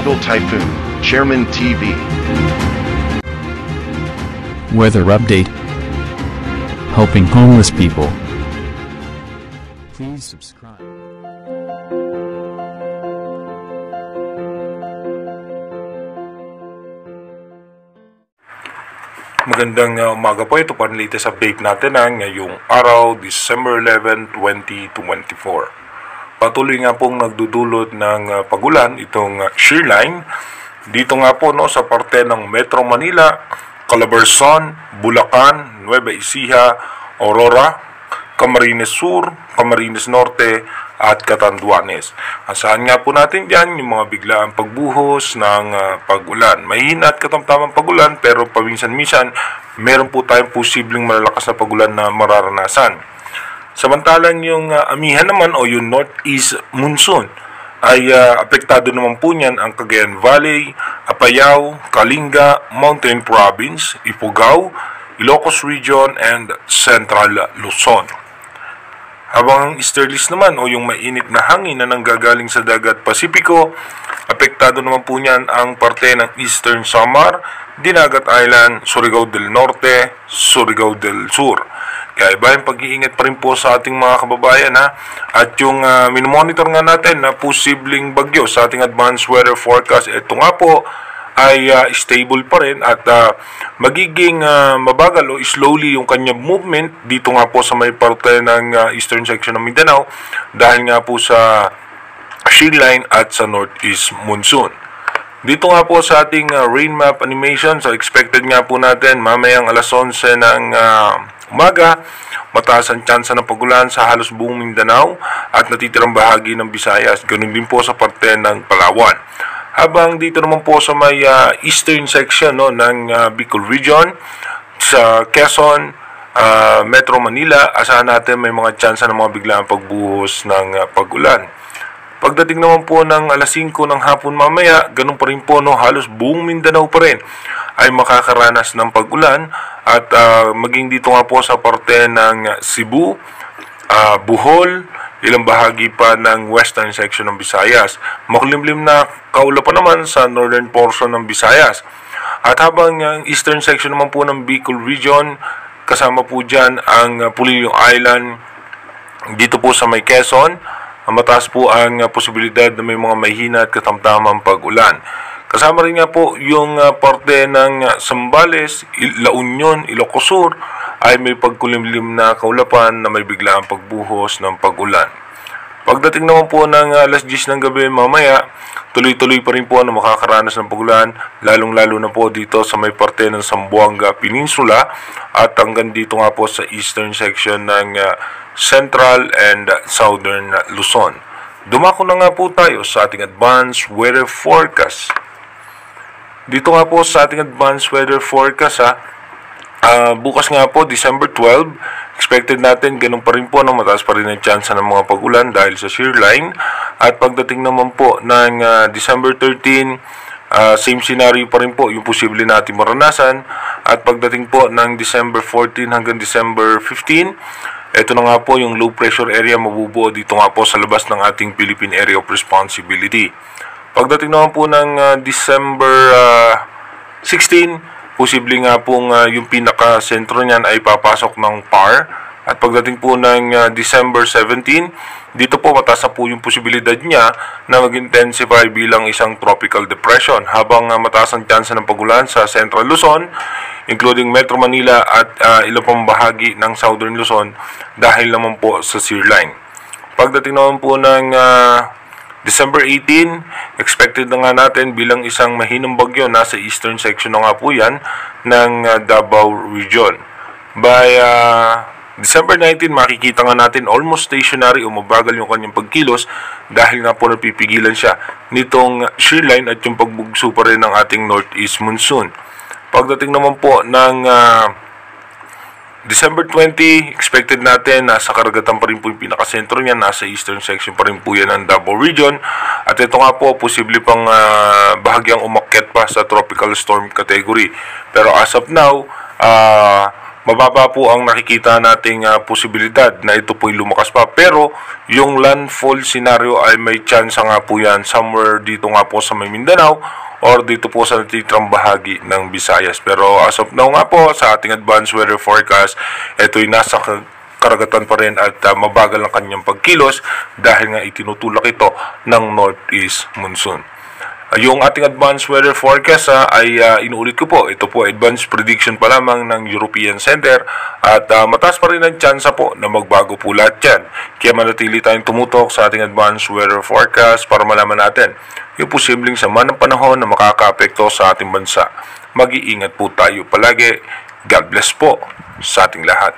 Global Typhoon, Chairman TV. Weather update. Helping homeless people. Please subscribe. Magandang umaga po. Ito po ang latest update natin ngayong araw, December 11, 2024. Patuloy nga pong nagdudulot ng pagulan itong shear line. Dito nga po sa parte ng Metro Manila, Calabarzon, Bulacan, Nueva Ecija, Aurora, Camarines Sur, Camarines Norte, at Catanduanes. Asahan nga po natin dyan yung mga biglaang pagbuhos ng pag-ulan. Mahina at katamtamang pag-ulan pero paminsan-minsan meron po tayong posibleng malalakas na pag-ulan na mararanasan. Samantalang yung amihan naman o yung northeast monsoon ay apektado naman po niyan ang Cagayan Valley, Apayao, Kalinga, Mountain Province, Ifugao, Ilocos Region, and Central Luzon. Habang ang easterlies naman o yung mainit na hangin na nanggagaling sa dagat Pasipiko, apektado naman po niyan ang parte ng Eastern Samar, Dinagat Island, Surigao del Norte, Surigao del Sur. Kaya iba yung pag-iingat pa rin po sa ating mga kababayan at yung minomonitor nga natin na posibleng bagyo sa ating advanced weather forecast, ito nga po ay stable pa rin at magiging mabagal o slowly yung kanyang movement dito nga po sa may parte ng eastern section ng Mindanao dahil nga po sa shear line at sa northeast monsoon. Dito nga po sa ating rain map animation, so expected nga po natin mamayang alas 11 ng umaga, mataas ang tsansa ng pagulan sa halos buong Mindanao at natitirang bahagi ng Visayas. Ganun din po sa parte ng Palawan. Habang dito naman po sa may eastern section ng Bicol Region, sa Quezon, Metro Manila, asahan natin may mga tsansa ng mga biglaang pagbuhos ng pag-ulan. Pagdating naman po ng alas 5 ng hapon mamaya, ganun pa rin po halos buong Mindanao pa rin ay makakaranas ng pag-ulan at maging dito nga po sa parte ng Cebu, Bohol, ilang bahagi pa ng western section ng Visayas. Makulimlim na kaulapan naman sa northern portion ng Visayas. At habang ang eastern section naman po ng Bicol Region, kasama po dyan ang Pulilio Island, dito po sa may Quezon, mataas po ang posibilidad na may mga mahina at katamtamang pag-ulan. Kasama rin nga po yung parte ng Zambales, La Union, Ilocos Sur ay may pagkulimlim na kaulapan na may biglaang pagbuhos ng pag-ulan. Pagdating naman po ng alas 10 ng gabi mamaya, tuloy-tuloy pa rin po na makakaranas ng pag-ulan, lalong-lalo na po dito sa may parte ng Zamboanga Peninsula at hanggang dito nga po sa eastern section ng Central and Southern Luzon. Dumako na nga po tayo sa ating advanced weather forecast. Dito nga po sa ating advanced weather forecast bukas nga po, December 12, expected natin ganun pa rin po mataas pa rin ang chance ng mga pag-ulan dahil sa shear line. At pagdating naman po ng December 13, same scenario pa rin po yung posible natin maranasan. At pagdating po ng December 14 hanggang December 15, ito na nga po yung low pressure area mabubuo dito nga po sa labas ng ating Philippine Area of Responsibility. Pagdating naman po ng December 16, posible nga pong yung pinaka-sentro niyan ay papasok ng PAR. At pagdating po ng December 17, dito po mataas na po yung posibilidad niya na mag-intensify bilang isang tropical depression. Habang mataas ang tsansa ng pagulan sa Central Luzon, including Metro Manila at ilang pang bahagi ng Southern Luzon dahil naman po sa shear line. Pagdating naman po ng December 18, expected na nga natin bilang isang mahinang bagyo, nasa eastern section na nga po yan ng Davao Region. By December 19, makikita nga natin almost stationary o mabagal yung kanyang pagkilos dahil nga po napipigilan siya nitong shear line at yung pagbugso pa rin ng ating northeast monsoon. Pagdating naman po ng December 20, expected natin nasa karagatan pa rin po yung pinakasentro niya, nasa eastern section pa rin po yan ng Davao Region. At ito nga po, posible pang bahagyang umakyat pa sa tropical storm category. Pero as of now, mababa po ang nakikita nating posibilidad na ito po'y lumakas pa. Pero yung landfall scenario ay may chance nga po yan somewhere dito nga po sa may Mindanao or dito po sa natitirang bahagi ng Visayas. Pero as of now nga po sa ating advanced weather forecast, ito'y nasa karagatan pa rin at mabagal ang kanyang pagkilos dahil nga itinutulak ito ng northeast monsoon. Yung ating advanced weather forecast ay inuulit ko po. Ito po advanced prediction pa lamang ng European Center at mataas pa rin ang tsansa po na magbago po lahat yan. Kaya manatili tayong tumutok sa ating advanced weather forecast para malaman natin yung posibleng sama ng panahon na makakaapekto sa ating bansa. Mag-iingat po tayo palagi. God bless po sa ating lahat.